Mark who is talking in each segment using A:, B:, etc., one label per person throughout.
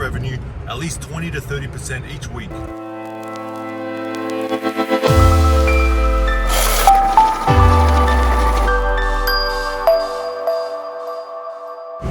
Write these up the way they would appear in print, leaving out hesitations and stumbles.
A: revenue at least 20 to 30% each week.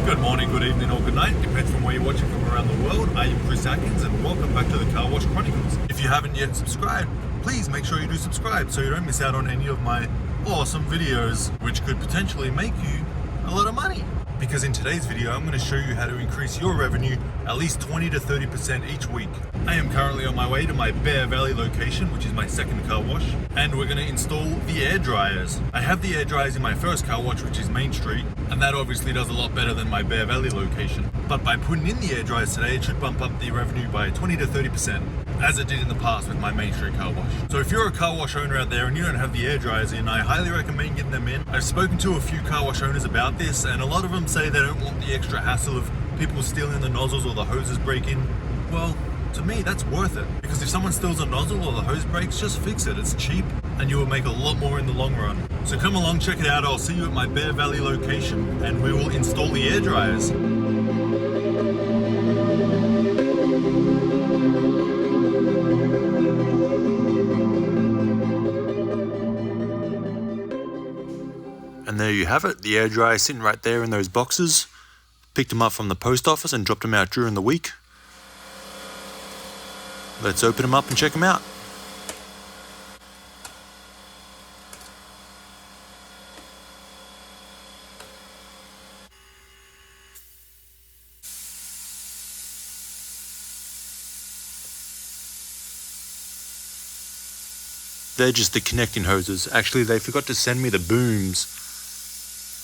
A: Good morning, good evening, or good night, depends from where you're watching from around the world. I am Chris Atkins and welcome back to the Car Wash Chronicles. If you haven't yet subscribed, please make sure you do subscribe so you don't miss out on any of my awesome videos, which could potentially make you a lot of money. Because in today's video, I'm going to show you how to increase your revenue at least 20 to 30% each week. I am currently on my way to my Bear Valley location, which is my second car wash, and we're going to install the air dryers. I have the air dryers in my first car wash, which is Main Street, and that obviously does a lot better than my Bear Valley location. But by putting in the air dryers today, it should bump up the revenue by 20 to 30%, as it did in the past with my Main Street car wash. So if you're a car wash owner out there and you don't have the air dryers in, I highly recommend getting them in. I've spoken to a few car wash owners about this, and a lot of them say they don't want the extra hassle of people stealing the nozzles or the hoses breaking. Well, to me, that's worth it. Because if someone steals a nozzle or the hose breaks, just fix it. It's cheap and you will make a lot more in the long run. So come along, check it out. I'll see you at my Bear Valley location and we will install the air dryers. And there you have it, the air dryer sitting right there in those boxes. Picked them up from the post office and dropped them out during the week. Let's open them up and check them out. They're just the connecting hoses. Actually, they forgot to send me the booms.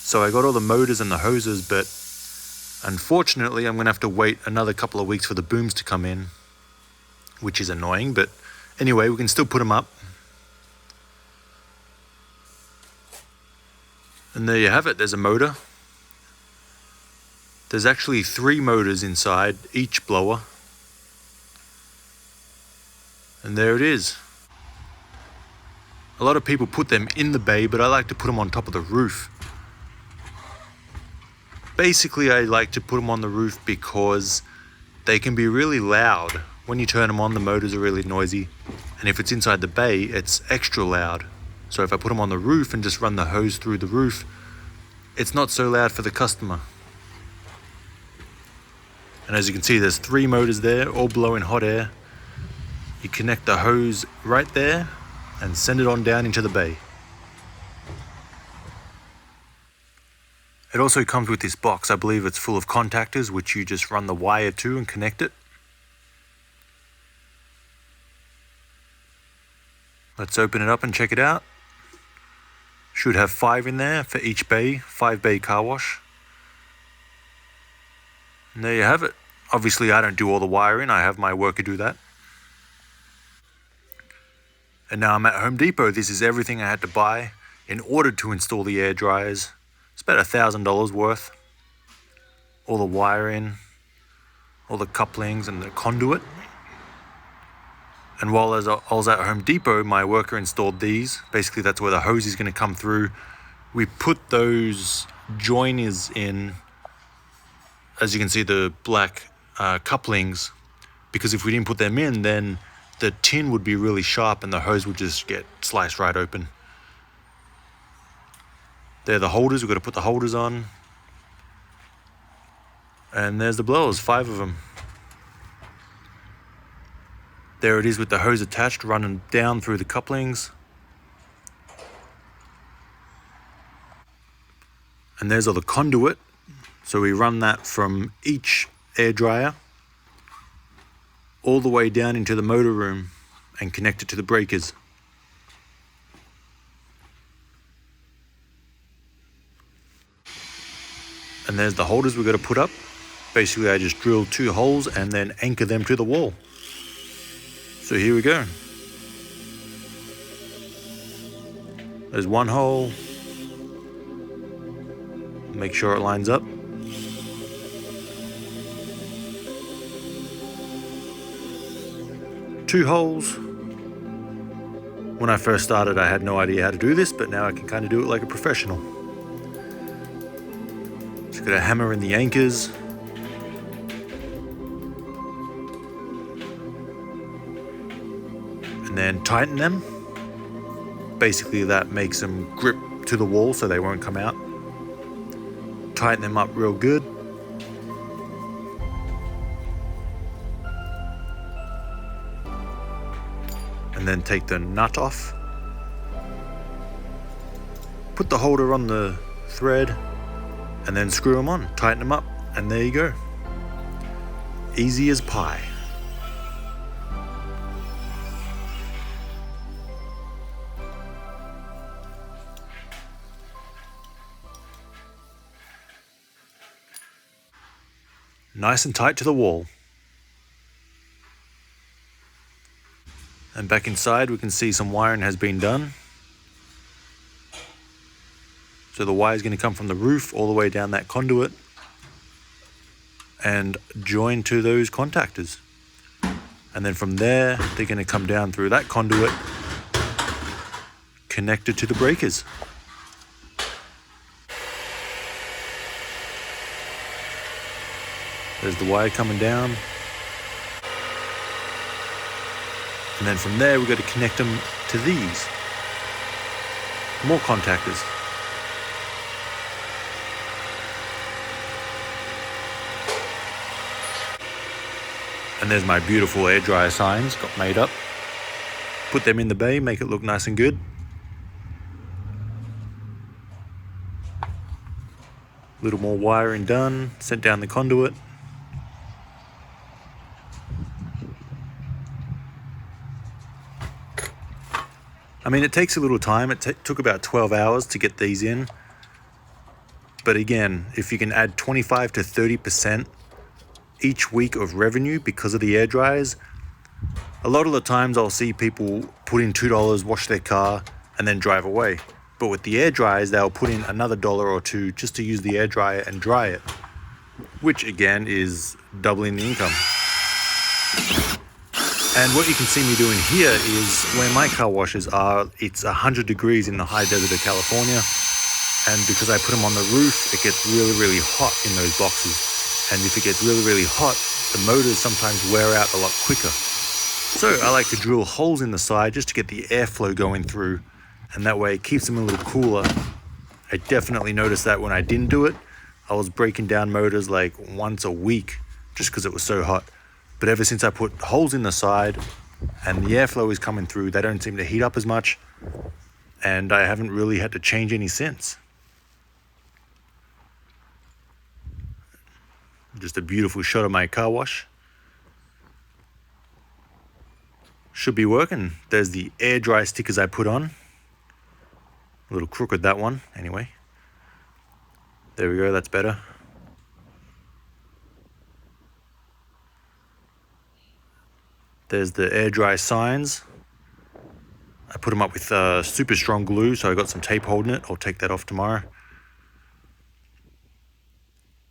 A: So I got all the motors and the hoses, but unfortunately, I'm going to have to wait another couple of weeks for the booms to come in, which is annoying, but anyway, we can still put them up. And there you have it, there's a motor. There's actually 3 motors inside each blower. And there it is. A lot of people put them in the bay, but I like to put them on top of the roof. Basically, I like to put them on the roof because they can be really loud. When you turn them on, the motors are really noisy. And if it's inside the bay, it's extra loud. So if I put them on the roof and just run the hose through the roof, it's not so loud for the customer. And as you can see, there's 3 motors there, all blowing hot air. You connect the hose right there and send it on down into the bay. It also comes with this box. I believe it's full of contactors, which you just run the wire to and connect it. Let's open it up and check it out. Should have 5 in there for each bay, 5 bay car wash. And there you have it. Obviously, I don't do all the wiring. I have my worker do that. And now I'm at Home Depot. This is everything I had to buy in order to install the air dryers. It's about $1,000 worth. All the wiring, all the couplings and the conduit. And while I was at Home Depot, my worker installed these. Basically, that's where the hose is going to come through. We put those joiners in, as you can see, the black couplings, because if we didn't put them in, then the tin would be really sharp and the hose would just get sliced right open. They're the holders. We've got to put the holders on. And there's the blowers, 5 of them. There it is with the hose attached, running down through the couplings. And there's all the conduit. So we run that from each air dryer all the way down into the motor room and connect it to the breakers. And there's the holders we've got to put up. Basically, I just drill 2 holes and then anchor them to the wall. So here we go. There's 1 hole. Make sure it lines up. 2 holes. When I first started, I had no idea how to do this, but now I can kind of do it like a professional. Just got to hammer in the anchors. and then tighten them. Basically that makes them grip to the wall so they won't come out. Tighten them up real good. And then take the nut off. Put the holder on the thread and then screw them on, tighten them up, and there you go. Easy as pie. Nice and tight to the wall. And back inside we can see some wiring has been done. So the wire is going to come from the roof all the way down that conduit and join to those contactors. And then from there they're going to come down through that conduit connected to the breakers. There's the wire coming down. And then from there we've got to connect them to these. More contactors. And there's my beautiful air dryer signs got made up. Put them in the bay, make it look nice and good. A little more wiring done, sent down the conduit. I mean, it takes a little time. It took about 12 hours to get these in. But again, if you can add 25 to 30% each week of revenue because of the air dryers, a lot of the times I'll see people put in $2, wash their car, and then drive away. But with the air dryers, they'll put in another $1 or $2 just to use the air dryer and dry it, which again is doubling the income. And what you can see me doing here is where my car washes are, it's 100 degrees in the high desert of California. And because I put them on the roof, it gets really, really hot in those boxes. And if it gets really, really hot, the motors sometimes wear out a lot quicker. So I like to drill holes in the side just to get the airflow going through. And that way it keeps them a little cooler. I definitely noticed that when I didn't do it. I was breaking down motors like once a week just because it was so hot. But ever since I put holes in the side and the airflow is coming through, they don't seem to heat up as much. And I haven't really had to change any since. Just a beautiful shot of my car wash. Should be working. There's the air dry stickers I put on. A little crooked, that one, anyway. There we go, that's better. There's the air dry signs. I put them up with super strong glue, so I got some tape holding it. I'll take that off tomorrow.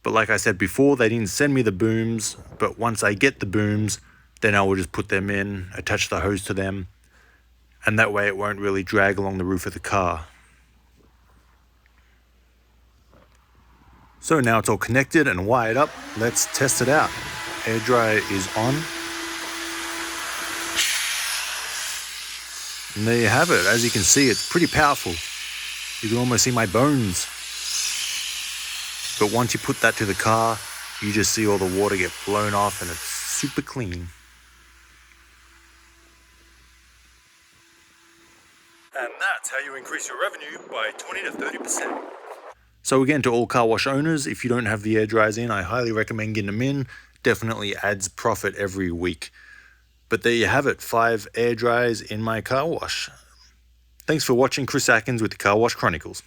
A: But like I said before, they didn't send me the booms, but once I get the booms, then I will just put them in, attach the hose to them, and that way it won't really drag along the roof of the car. So now it's all connected and wired up. Let's test it out. Air dryer is on. And there you have it. As you can see, it's pretty powerful. You can almost see my bones. But once you put that to the car, you just see all the water get blown off and it's super clean. And that's how you increase your revenue by 20 to 30%. So again, to all car wash owners, if you don't have the air dryers in, I highly recommend getting them in. Definitely adds profit every week. But there you have it, 5 air dryers in my car wash. Thanks for watching. Chris Atkins with the Car Wash Chronicles.